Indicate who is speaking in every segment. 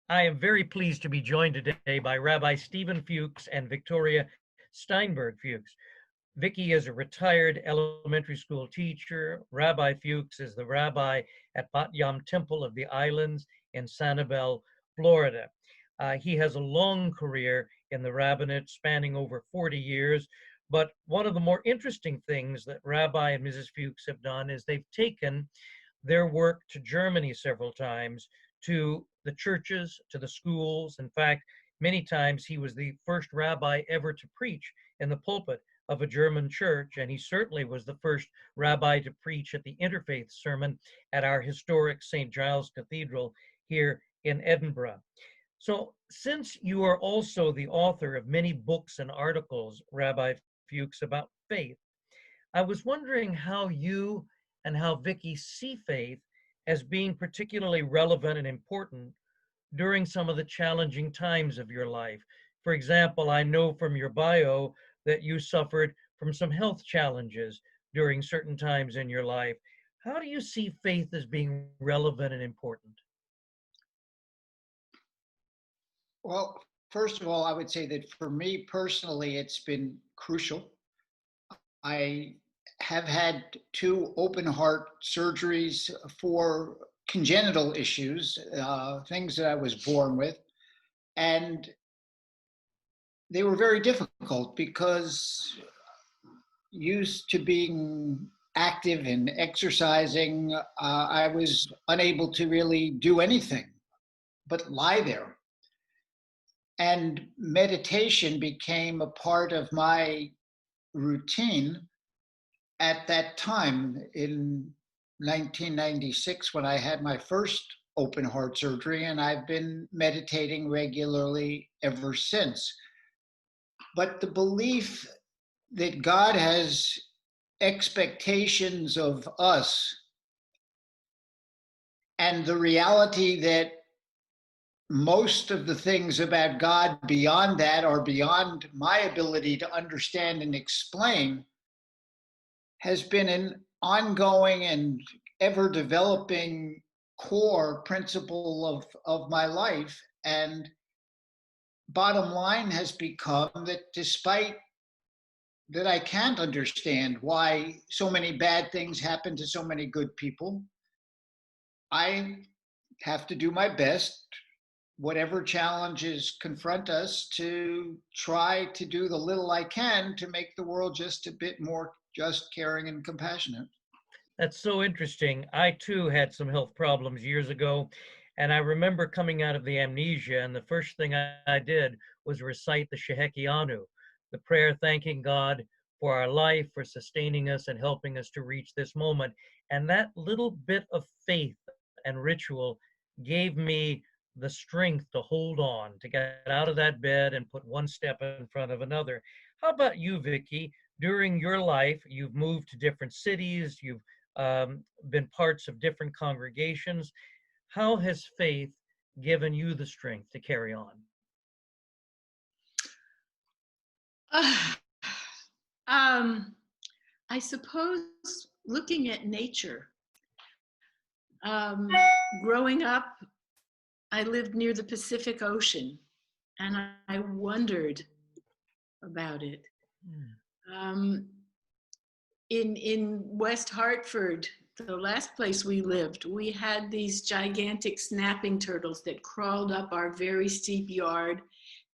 Speaker 1: I am very pleased to be joined today by Rabbi Stephen Fuchs and Victoria Steinberg Fuchs. Vickie is a retired elementary school teacher. Rabbi Fuchs is the rabbi at Bat Yam Temple of the Islands in Sanibel, Florida. He has a long career in the Rabbinate spanning over 40 years. But one of the more interesting things that Rabbi and Mrs. Fuchs have done is they've taken their work to Germany several times, to the churches, to the schools. In fact, many times he was the first rabbi ever to preach in the pulpit of a German church, and he certainly was the first rabbi to preach at the Interfaith sermon at our historic St. Giles Cathedral here in Edinburgh. So, since you are also the author of many books and articles, Rabbi Fuchs, about faith, I was wondering how you and how Vickie see faith as being particularly relevant and important during some of the challenging times of your life. For example, I know from your bio that you suffered from some health challenges during certain times in your life. How do you see faith as being relevant and important?
Speaker 2: Well, first of all, I would say that for me personally, it's been crucial. I have had 2 open heart surgeries for congenital issues, things that I was born with. And they were very difficult because used to being active and exercising, I was unable to really do anything but lie there. And meditation became a part of my routine at that time in 1996 when I had my first open heart surgery, and I've been meditating regularly ever since. But the belief that God has expectations of us and the reality that most of the things about God beyond that are beyond my ability to understand and explain has been an ongoing and ever developing core principle of my life. And bottom line has become that despite that I can't understand why so many bad things happen to so many good people, I have to do my best, whatever challenges confront us, to try to do the little I can to make the world just a bit more just, caring, and compassionate.
Speaker 1: That's so interesting. I too had some health problems years ago, and I remember coming out of the amnesia, and the first thing I did was recite the Shehekianu, the prayer thanking God for our life, for sustaining us and helping us to reach this moment. And that little bit of faith and ritual gave me the strength to hold on, to get out of that bed and put one step in front of another. How about you, Vickie? During your life, you've moved to different cities, you've been parts of different congregations. How has faith given you the strength to carry on?
Speaker 3: I suppose looking at nature. Growing up, I lived near the Pacific Ocean, and I wondered about it. In West Hartford, the last place we lived, we had these gigantic snapping turtles that crawled up our very steep yard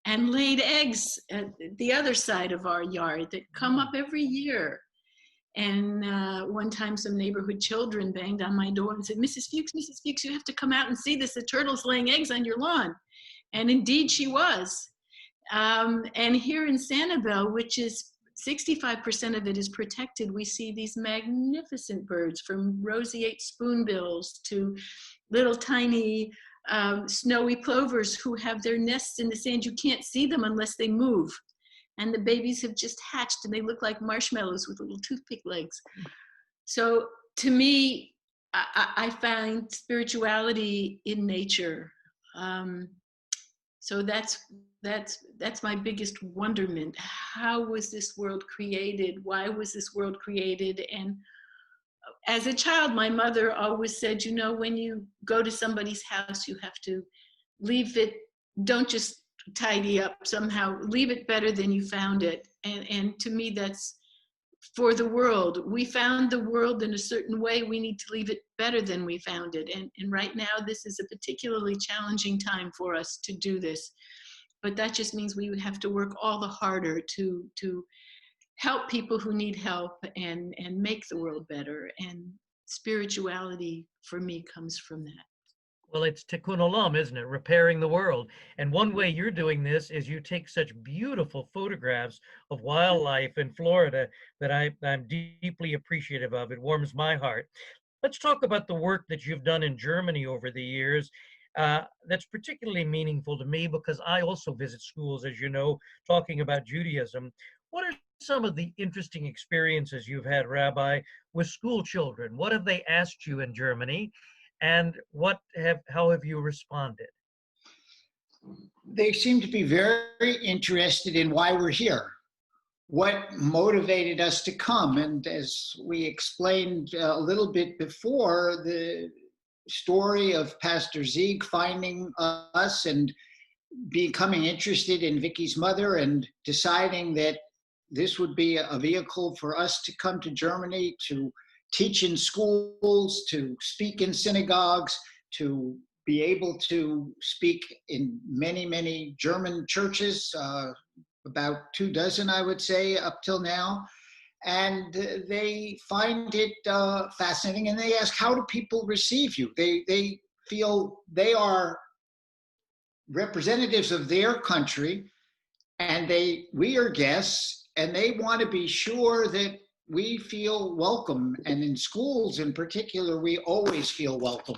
Speaker 3: and laid eggs at the other side of our yard that come up every year. And one time some neighborhood children banged on my door and said, Mrs. Fuchs, you have to come out and see this. The turtle's laying eggs on your lawn. And indeed she was. And here in Sanibel, which is 65% of it is protected, we see these magnificent birds, from roseate spoonbills to little tiny snowy plovers who have their nests in the sand. You can't see them unless they move. And the babies have just hatched and they look like marshmallows with little toothpick legs. So to me, I find spirituality in nature. So that's my biggest wonderment. How was this world created? Why was this world created? And as a child, my mother always said, you know, when you go to somebody's house, you have to leave it, don't just tidy up somehow, leave it better than you found it. And to me, that's for the world. We found the world in a certain way. We need to leave it better than we found it. And right now, this is a particularly challenging time for us to do this. But that just means we have to work all the harder to help people who need help and make the world better. And spirituality, for me, comes from that.
Speaker 1: Well, it's tikkun olam, isn't it? Repairing the world. And one way you're doing this is you take such beautiful photographs of wildlife in Florida that I'm deeply appreciative of. It warms my heart. Let's talk about the work that you've done in Germany over the years. That's particularly meaningful to me because I also visit schools, as you know, talking about Judaism. What are some of the interesting experiences you've had, Rabbi, with school children? What have they asked you in Germany? And how have you responded?
Speaker 2: They seem to be very interested in why we're here, what motivated us to come. And as we explained a little bit before, the story of Pastor Zieg finding us and becoming interested in Vickie's mother and deciding that this would be a vehicle for us to come to Germany to teach in schools, to speak in synagogues, to be able to speak in many, many German churches, about 24, I would say, up till now. And they find it fascinating, and they ask, how do people receive you? They feel they are representatives of their country, and we are guests, and they want to be sure that we feel welcome. And in schools in particular, we always feel welcome.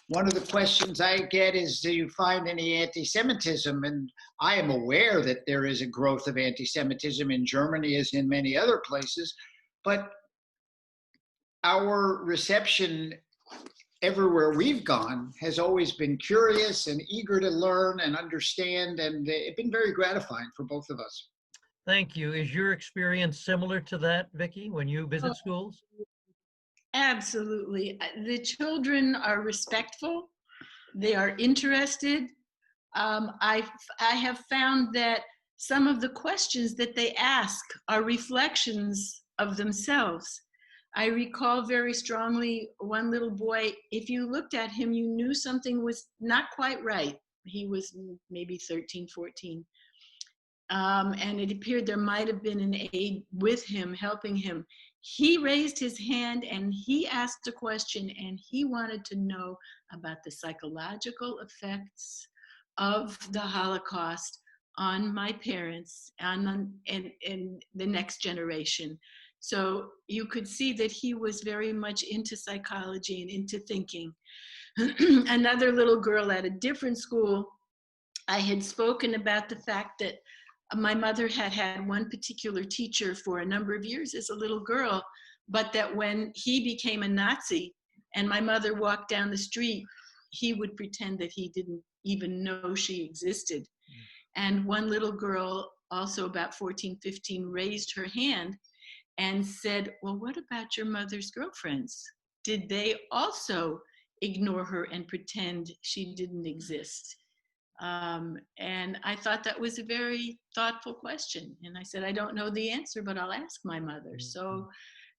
Speaker 2: One of the questions I get is, do you find any anti-Semitism? And I am aware that there is a growth of anti-Semitism in Germany as in many other places, but our reception everywhere we've gone has always been curious and eager to learn and understand, and it's been very gratifying for both of us.
Speaker 1: Thank you. Is your experience similar to that, Vickie, when you visit schools?
Speaker 3: Absolutely. The children are respectful. They are interested. I have found that some of the questions that they ask are reflections of themselves. I recall very strongly one little boy, if you looked at him, you knew something was not quite right. He was maybe 13, 14. And it appeared there might have been an aide with him, helping him. He raised his hand and he asked a question, and he wanted to know about the psychological effects of the Holocaust on my parents and the next generation. So you could see that he was very much into psychology and into thinking. Another little girl at a different school, I had spoken about the fact that my mother had had one particular teacher for a number of years as a little girl, but that when he became a Nazi and my mother walked down the street, he would pretend that he didn't even know she existed. And one little girl, also about 14, 15, raised her hand and said, well, what about your mother's girlfriends? Did they also ignore her and pretend she didn't exist? And I thought that was a very thoughtful question. And I said, I don't know the answer, but I'll ask my mother. So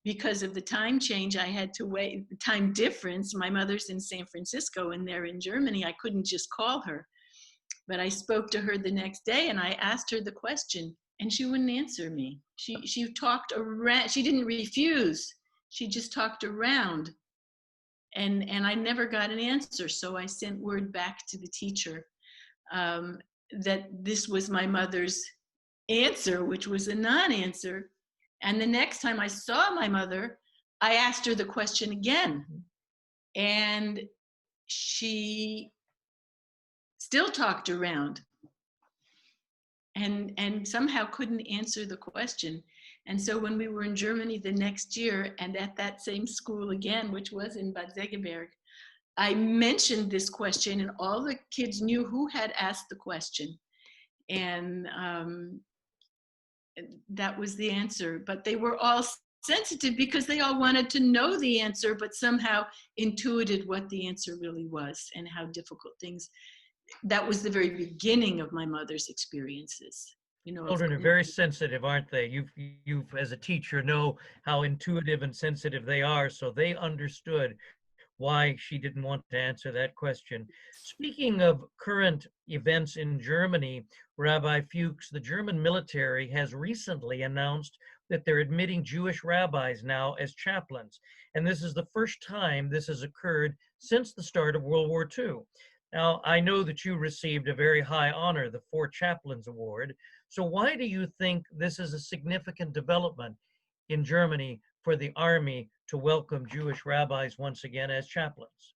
Speaker 3: because of the time change, I had to wait, the time difference. My mother's in San Francisco and they're in Germany. I couldn't just call her. But I spoke to her the next day and I asked her the question and she wouldn't answer me. She talked around, she didn't refuse. She just talked around. And I never got an answer. So I sent word back to the teacher that this was my mother's answer, which was a non-answer. And the next time I saw my mother, I asked her the question again. And she still talked around and somehow couldn't answer the question. And so when we were in Germany the next year and at that same school again, which was in Bad Segeberg, I mentioned this question and all the kids knew who had asked the question. And that was the answer. But they were all sensitive because they all wanted to know the answer, but somehow intuited what the answer really was and how difficult things. that was the very beginning of my mother's experiences.
Speaker 1: Children are very sensitive, aren't they? You've as a teacher know how intuitive and sensitive they are, so they understood why she didn't want to answer that question. Speaking of current events in Germany, Rabbi Fuchs, the German military has recently announced that they're admitting Jewish rabbis now as chaplains. And this is the first time this has occurred since the start of World War II. Now, I know that you received a very high honor, the Four Chaplains Award. So why do you think this is a significant development in Germany for the Army to welcome Jewish rabbis once again as chaplains?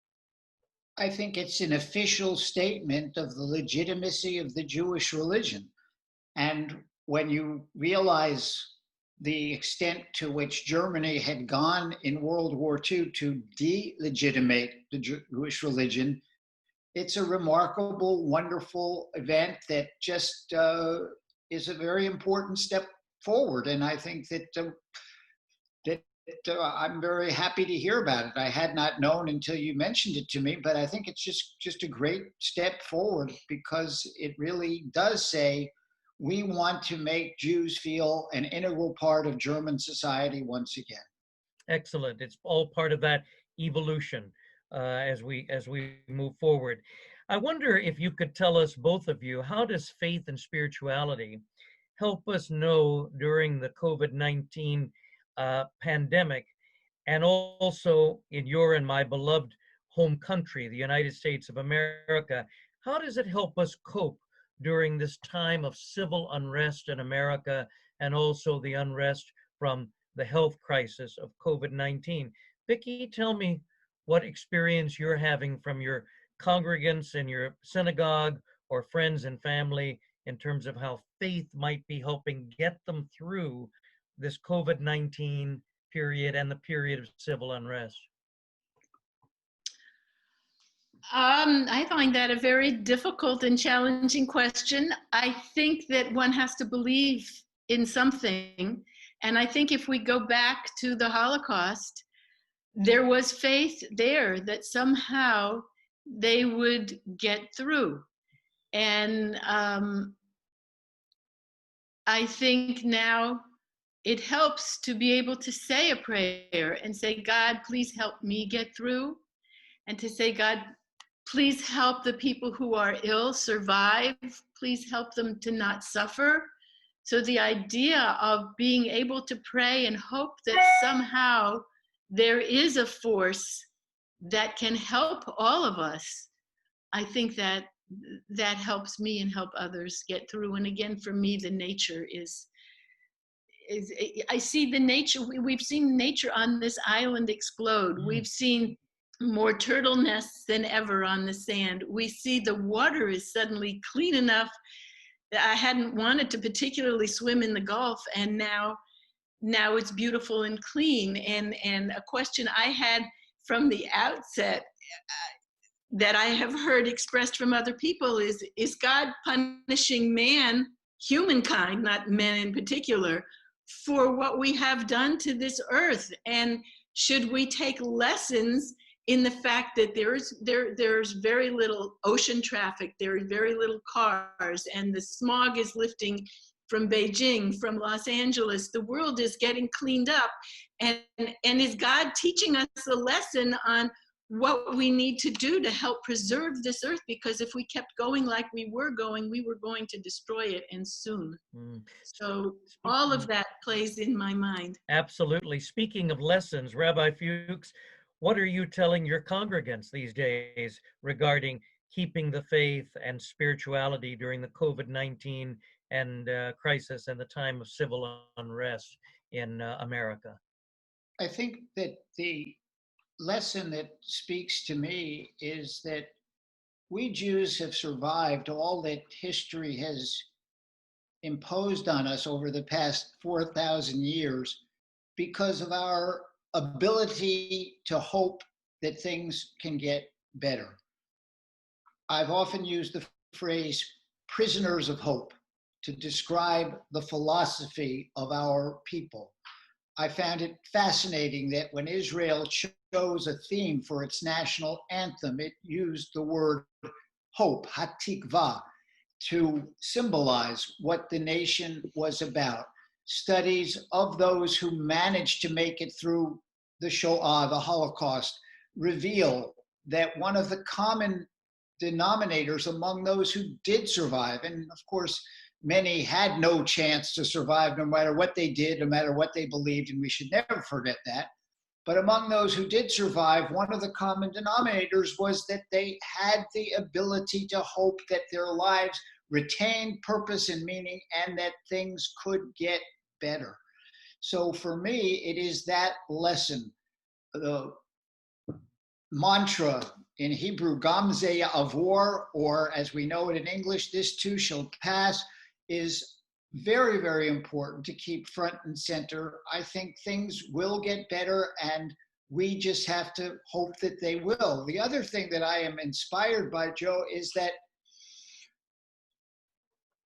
Speaker 2: I think it's an official statement of the legitimacy of the Jewish religion. And when you realize the extent to which Germany had gone in World War II to delegitimate the Jewish religion, it's a remarkable, wonderful event that just is a very important step forward. And I think that I'm very happy to hear about it. I had not known until you mentioned it to me, but I think it's just a great step forward, because it really does say we want to make Jews feel an integral part of German society once again.
Speaker 1: Excellent. It's all part of that evolution as we move forward. I wonder if you could tell us, both of you, how does faith and spirituality help us know during the COVID-19 pandemic, and also in your and my beloved home country, the United States of America, how does it help us cope during this time of civil unrest in America, and also the unrest from the health crisis of COVID-19? Vickie, tell me what experience you're having from your congregants in your synagogue or friends and family in terms of how faith might be helping get them through this COVID-19 period and the period of civil unrest.
Speaker 3: I find that a very difficult and challenging question. I think that one has to believe in something. And I think if we go back to the Holocaust, there was faith there that somehow they would get through. And I think now it helps to be able to say a prayer and say, God, please help me get through. And to say, God, please help the people who are ill survive. Please help them to not suffer. So the idea of being able to pray and hope that somehow there is a force that can help all of us, I think that helps me and help others get through. And again, for me, the nature is I see the nature. We've seen nature on this island explode. We've seen more turtle nests than ever on the sand. We see the water is suddenly clean enough that I hadn't wanted to particularly swim in the Gulf, and now it's beautiful and clean. And a question I had from the outset that I have heard expressed from other people is God punishing man, humankind, not men in particular, for what we have done to this earth? And should we take lessons in the fact that there's very little ocean traffic, there are very little cars, and the smog is lifting from Beijing, from Los Angeles, the world is getting cleaned up. And is God teaching us a lesson on what we need to do to help preserve this earth? Because if we kept going like we were going to destroy it, and soon. So all of that plays in my mind.
Speaker 1: Absolutely. Speaking of lessons, Rabbi Fuchs, what are you telling your congregants these days regarding keeping the faith and spirituality during the COVID-19 and crisis and the time of civil unrest in America?
Speaker 2: I think that the lesson that speaks to me is that we Jews have survived all that history has imposed on us over the past 4,000 years because of our ability to hope that things can get better. I've often used the phrase prisoners of hope to describe the philosophy of our people. I found it fascinating that when Israel chose a theme for its national anthem, it used the word hope, hatikva, to symbolize what the nation was about. Studies of those who managed to make it through the Shoah, the Holocaust, reveal that one of the common denominators among those who did survive, and of course, many had no chance to survive no matter what they did, no matter what they believed, and we should never forget that. But among those who did survive, one of the common denominators was that they had the ability to hope that their lives retained purpose and meaning and that things could get better. So for me, it is that lesson. The mantra in Hebrew, Gam ze ya'avor, or as we know it in English, this too shall pass, is very, very important to keep front and center. I think things will get better and we just have to hope that they will. The other thing that I am inspired by, Joe, is that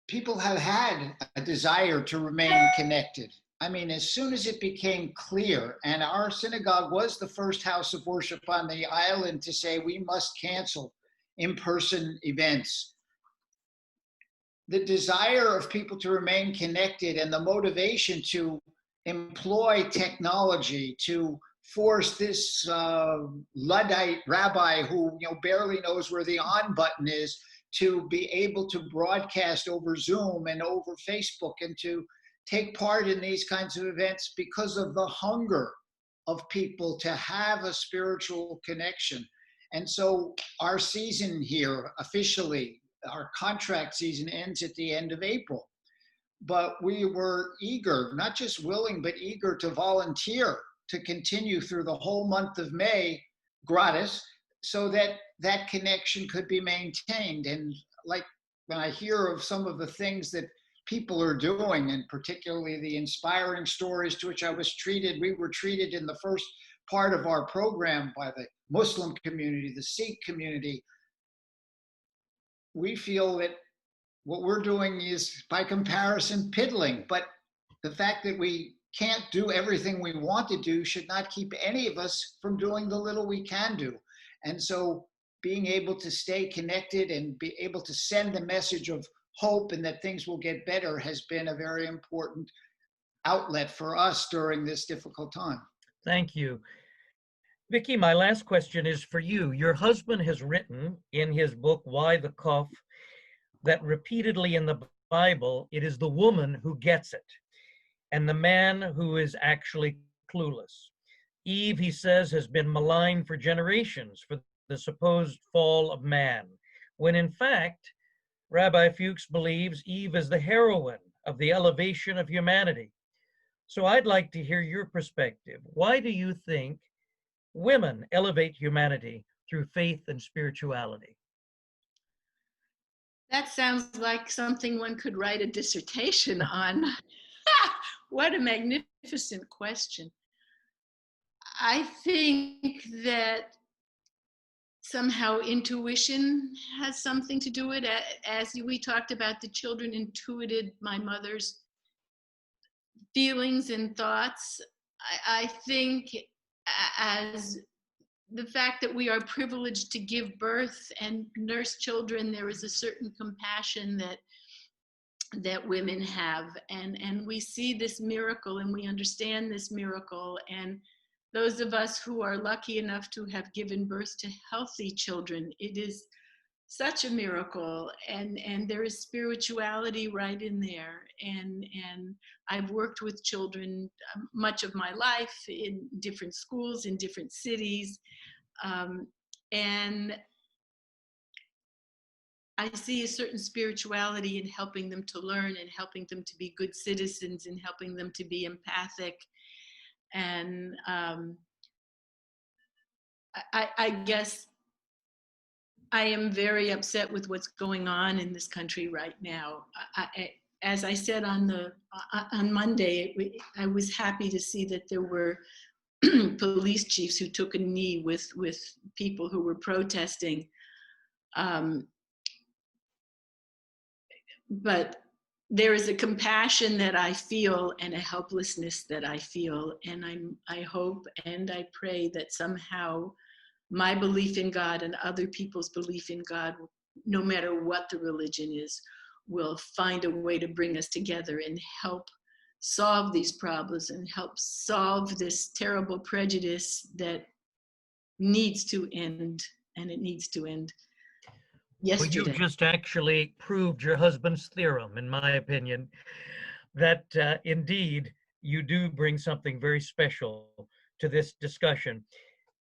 Speaker 2: people have had a desire to remain connected. I mean, as soon as it became clear, and our synagogue was the first house of worship on the island to say we must cancel in-person events, the desire of people to remain connected and the motivation to employ technology to force this Luddite rabbi who barely knows where the on button is to be able to broadcast over Zoom and over Facebook and to take part in these kinds of events because of the hunger of people to have a spiritual connection. And so our season here officially, our contract season ends at the end of April. But we were eager, not just willing, but eager to volunteer to continue through the whole month of May gratis so that that connection could be maintained. And like when I hear of some of the things that people are doing, and particularly the inspiring stories to which we were treated in the first part of our program by the Muslim community, the Sikh community, we feel that what we're doing is, by comparison, piddling. But the fact that we can't do everything we want to do should not keep any of us from doing the little we can do. And so being able to stay connected and be able to send the message of hope and that things will get better has been a very important outlet for us during this difficult time.
Speaker 1: Thank you. Vickie, my last question is for you. Your husband has written in his book, Why the Cough, that repeatedly in the Bible, it is the woman who gets it and the man who is actually clueless. Eve, he says, has been maligned for generations for the supposed fall of man, when in fact, Rabbi Fuchs believes Eve is the heroine of the elevation of humanity. So I'd like to hear your perspective. Why do you think women elevate humanity through faith and spirituality?
Speaker 3: That sounds like something one could write a dissertation on. What a magnificent question. I think that somehow intuition has something to do with it. As we talked about, the children intuited my mother's feelings and thoughts. I think as the fact that we are privileged to give birth and nurse children, there is a certain compassion that women have, and we see this miracle and we understand this miracle, and those of us who are lucky enough to have given birth to healthy children, it is such a miracle, and there is spirituality right in there. And I've worked with children much of my life in different schools, in different cities, and I see a certain spirituality in helping them to learn and helping them to be good citizens and helping them to be empathic. And I guess I am very upset with what's going on in this country right now. As I said on Monday, I was happy to see that there were police chiefs who took a knee with people who were protesting. But there is a compassion that I feel and a helplessness that I feel, and I hope and I pray that somehow my belief in God and other people's belief in God no matter what the religion is, will find a way to bring us together and help solve these problems and help solve this terrible prejudice that needs to end, and it needs to end yesterday.
Speaker 1: Well, you just actually proved your husband's theorem, in my opinion, that indeed you do bring something very special to this discussion.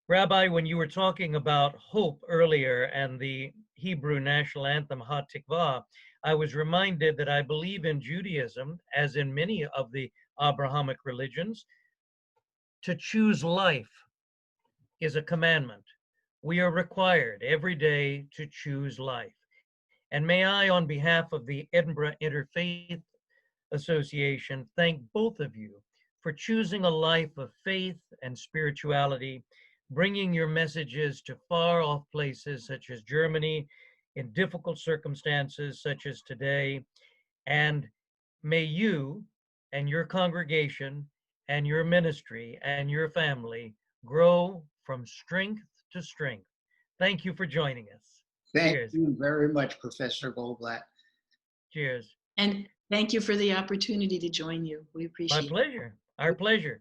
Speaker 1: Rabbi, when you were talking about hope earlier and the Hebrew national anthem, Ha-Tikvah, I was reminded that I believe in Judaism, as in many of the Abrahamic religions, to choose life is a commandment. We are required every day to choose life. And may I, on behalf of the Edinburgh Interfaith Association, thank both of you for choosing a life of faith and spirituality, bringing your messages to far-off places such as Germany, in difficult circumstances such as today. And may you and your congregation and your ministry and your family grow from strength to strength. Thank you for joining us.
Speaker 2: Thank
Speaker 1: Cheers.
Speaker 2: you very much, Professor Goldblatt.
Speaker 1: Cheers.
Speaker 3: And thank you for the opportunity to join you. We appreciate it.
Speaker 1: My pleasure. Our pleasure.